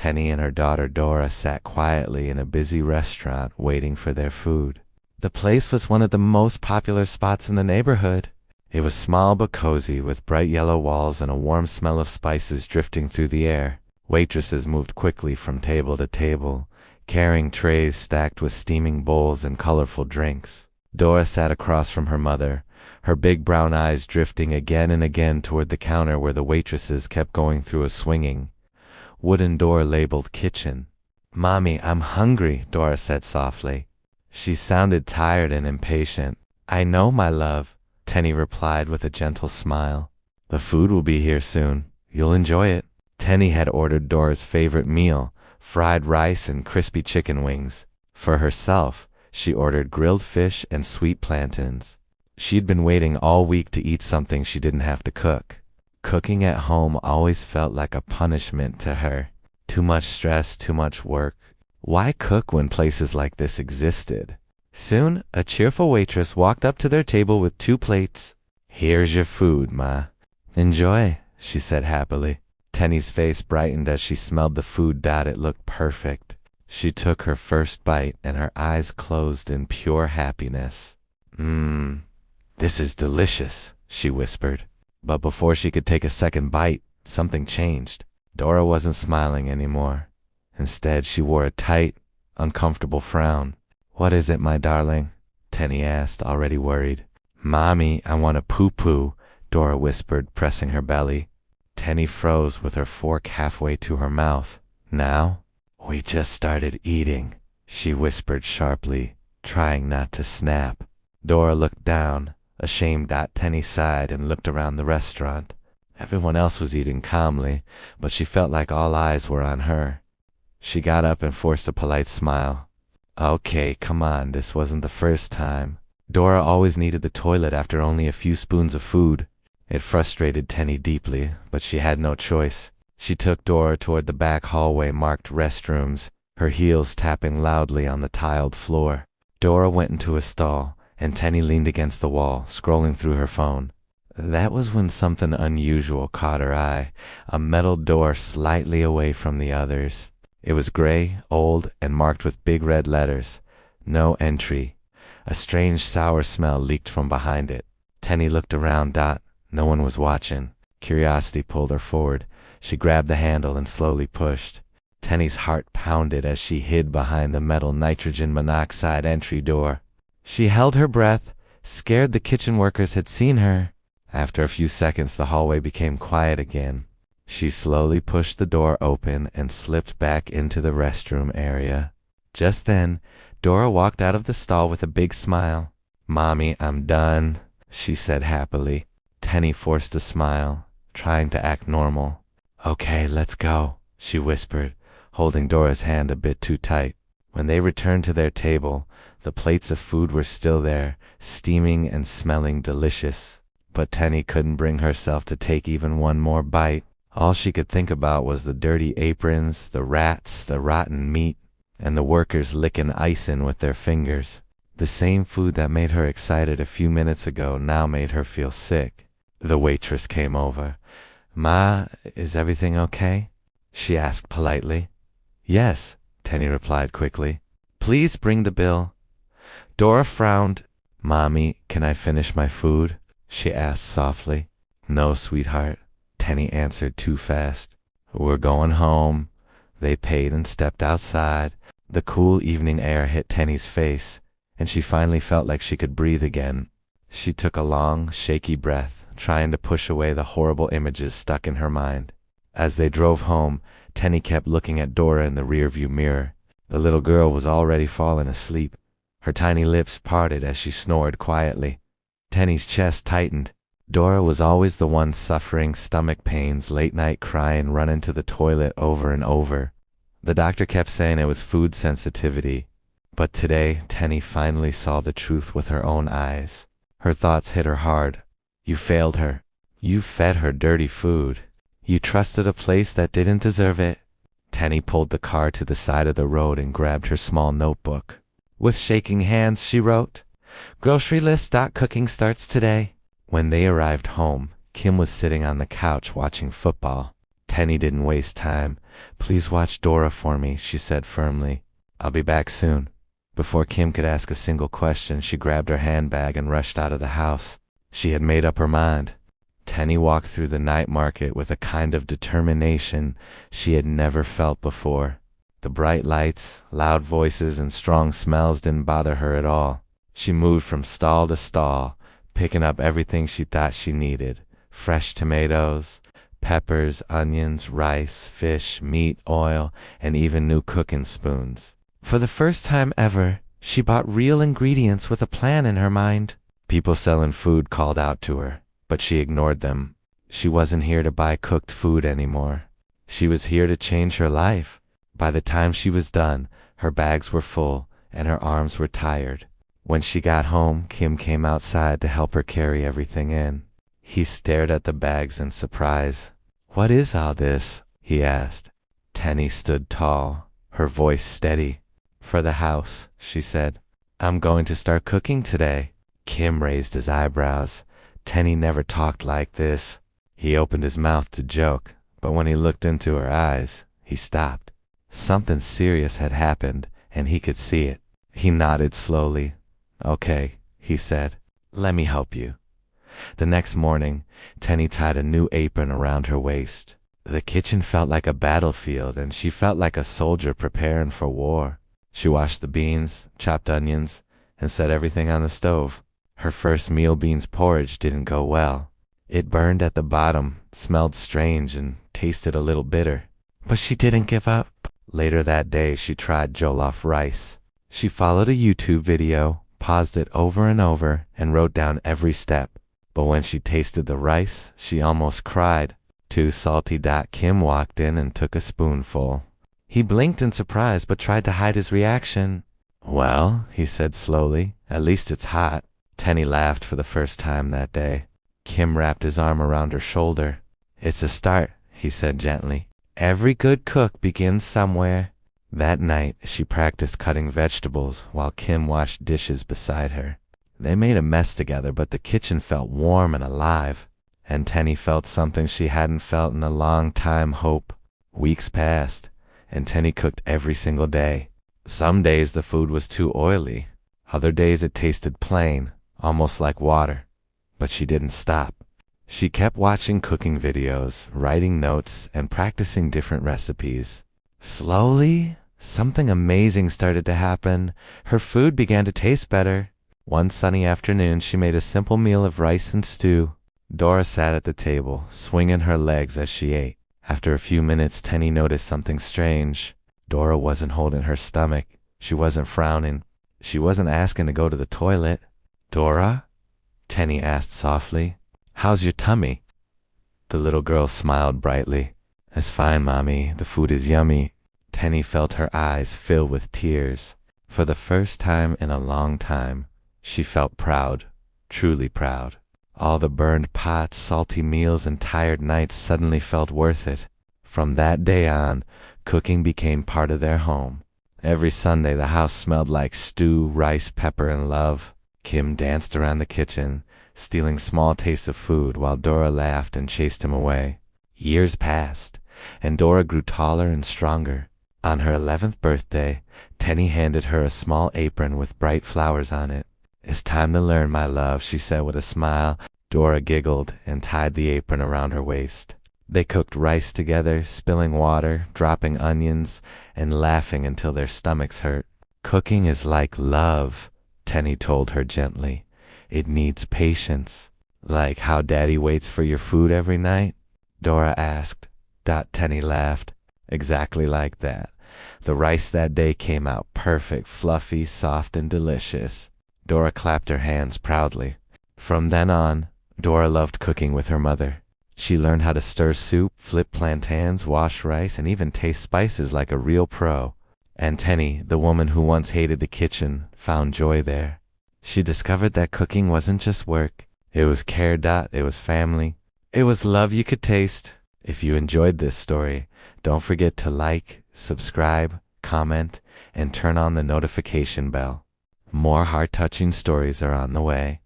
Tenny and her daughter Dora sat quietly in a busy restaurant waiting for their food. The place was one of the most popular spots in the neighborhood. It was small but cozy, with bright yellow walls and a warm smell of spices drifting through the air. Waitresses moved quickly from table to table, carrying trays stacked with steaming bowls and colorful drinks. Dora sat across from her mother, her big brown eyes drifting again and again toward the counter where the waitresses kept going through a swinging wooden door labeled kitchen. "Mommy, I'm hungry," Dora said softly. She sounded tired and impatient. "I know, my love," Tenny replied with a gentle smile. "The food will be here soon. You'll enjoy it." Tenny had ordered Dora's favorite meal, fried rice and crispy chicken wings. For herself, she ordered grilled fish and sweet plantains. She'd been waiting all week to eat something she didn't have to cook. Cooking at home always felt like a punishment to her. Too much stress, too much work. Why cook when places like this existed? Soon, a cheerful waitress walked up to their table with 2 plates. "Here's your food, Ma." "Enjoy," she said happily. Tenny's face brightened as she smelled the food. It looked perfect. She took her first bite and her eyes closed in pure happiness. This is delicious," she whispered. But before she could take a second bite, something changed. Dora wasn't smiling anymore. Instead, she wore a tight, uncomfortable frown. "What is it, my darling?" Tenny asked, already worried. "Mommy, I want a poo-poo," Dora whispered, pressing her belly. Tenny froze with her fork halfway to her mouth. "Now?" "We just started eating," she whispered sharply, trying not to snap. Dora looked down, ashamed. Tenny sighed and looked around the restaurant. Everyone else was eating calmly, but she felt like all eyes were on her. She got up and forced a polite smile. "Okay, come on, this wasn't the first time." Dora always needed the toilet after only a few spoons of food. It frustrated Tenny deeply, but she had no choice. She took Dora toward the back hallway marked restrooms, her heels tapping loudly on the tiled floor. Dora went into a stall, and Tenny leaned against the wall, scrolling through her phone. That was when something unusual caught her eye, a metal door slightly away from the others. It was gray, old, and marked with big red letters. "No entry." A strange sour smell leaked from behind it. Tenny looked around. No one was watching. Curiosity pulled her forward. She grabbed the handle and slowly pushed. Tenny's heart pounded as she hid behind the metal nitrogen monoxide entry door. She held her breath, scared the kitchen workers had seen her. After a few seconds, the hallway became quiet again. She slowly pushed the door open and slipped back into the restroom area. Just then, Dora walked out of the stall with a big smile. "Mommy, I'm done," she said happily. Tenny forced a smile, trying to act normal. "Okay, let's go," she whispered, holding Dora's hand a bit too tight. When they returned to their table, the plates of food were still there, steaming and smelling delicious. But Tenny couldn't bring herself to take even one more bite. All she could think about was the dirty aprons, the rats, the rotten meat, and the workers licking ice in with their fingers. The same food that made her excited a few minutes ago now made her feel sick. The waitress came over. "Ma, is everything okay?" she asked politely. "Yes," Tenny replied quickly. "Please bring the bill." Dora frowned. "Mommy, can I finish my food?" she asked softly. "No, sweetheart," Tenny answered too fast. "We're going home." They paid and stepped outside. The cool evening air hit Tenny's face, and she finally felt like she could breathe again. She took a long, shaky breath, trying to push away the horrible images stuck in her mind. As they drove home, Tenny kept looking at Dora in the rearview mirror. The little girl was already falling asleep. Her tiny lips parted as she snored quietly. Tenny's chest tightened. Dora was always the one suffering stomach pains, late night crying, running to the toilet over and over. The doctor kept saying it was food sensitivity. But today, Tenny finally saw the truth with her own eyes. Her thoughts hit her hard. You failed her. You fed her dirty food. You trusted a place that didn't deserve it. Tenny pulled the car to the side of the road and grabbed her small notebook. With shaking hands, she wrote, "Grocery list. Cooking starts today." When they arrived home, Kim was sitting on the couch watching football. Tenny didn't waste time. Please watch Dora for me, she said firmly. I'll be back soon. Before Kim could ask a single question, she grabbed her handbag and rushed out of the house. She had made up her mind. Tenny walked through the night market with a kind of determination she had never felt before. The bright lights, loud voices, and strong smells didn't bother her at all. She moved from stall to stall, picking up everything she thought she needed. Fresh tomatoes, peppers, onions, rice, fish, meat, oil, and even new cooking spoons. For the first time ever, she bought real ingredients with a plan in her mind. People selling food called out to her, but she ignored them. She wasn't here to buy cooked food anymore. She was here to change her life. By the time she was done, her bags were full and her arms were tired. When she got home, Kim came outside to help her carry everything in. He stared at the bags in surprise. "What is all this?" he asked. Tenny stood tall, her voice steady. "For the house," she said. "I'm going to start cooking today." Kim raised his eyebrows. Tenny never talked like this. He opened his mouth to joke, but when he looked into her eyes, he stopped. Something serious had happened, and he could see it. He nodded slowly. "Okay," he said. "Let me help you." The next morning, Tenny tied a new apron around her waist. The kitchen felt like a battlefield, and she felt like a soldier preparing for war. She washed the beans, chopped onions, and set everything on the stove. Her first meal beans porridge didn't go well. It burned at the bottom, smelled strange, and tasted a little bitter. But she didn't give up. Later that day, she tried jollof rice. She followed a YouTube video, paused it over and over, and wrote down every step. But when she tasted the rice, she almost cried. Too salty. Kim walked in and took a spoonful. He blinked in surprise but tried to hide his reaction. "Well," he said slowly, "at least it's hot." Tenny laughed for the first time that day. Kim wrapped his arm around her shoulder. "It's a start," he said gently. "Every good cook begins somewhere." That night, she practiced cutting vegetables while Kim washed dishes beside her. They made a mess together, but the kitchen felt warm and alive. And Tenny felt something she hadn't felt in a long time, hope. Weeks passed, and Tenny cooked every single day. Some days the food was too oily. Other days it tasted plain, almost like water. But she didn't stop. She kept watching cooking videos, writing notes, and practicing different recipes. Slowly, something amazing started to happen. Her food began to taste better. One sunny afternoon, she made a simple meal of rice and stew. Dora sat at the table, swinging her legs as she ate. After a few minutes, Tenny noticed something strange. Dora wasn't holding her stomach. She wasn't frowning. She wasn't asking to go to the toilet. "Dora?" Tenny asked softly. "How's your tummy?" The little girl smiled brightly. "It's fine, Mommy. The food is yummy." Tenny felt her eyes fill with tears. For the first time in a long time, she felt proud, truly proud. All the burned pots, salty meals, and tired nights suddenly felt worth it. From that day on, cooking became part of their home. Every Sunday, the house smelled like stew, rice, pepper, and love. Kim danced around the kitchen, stealing small tastes of food while Dora laughed and chased him away. Years passed, and Dora grew taller and stronger. On her 11th birthday, Tenny handed her a small apron with bright flowers on it. "It's time to learn, my love," she said with a smile. Dora giggled and tied the apron around her waist. They cooked rice together, spilling water, dropping onions, and laughing until their stomachs hurt. "Cooking is like love," Tenny told her gently. "It needs patience." "Like how Daddy waits for your food every night?" Dora asked. Tenny laughed. "Exactly like that. The rice that day came out perfect, fluffy, soft, and delicious." Dora clapped her hands proudly. From then on, Dora loved cooking with her mother. She learned how to stir soup, flip plantains, wash rice, and even taste spices like a real pro. And Tenny, the woman who once hated the kitchen, found joy there. She discovered that cooking wasn't just work. It was care. It was family. It was love you could taste. If you enjoyed this story, don't forget to like, subscribe, comment, and turn on the notification bell. More heart-touching stories are on the way.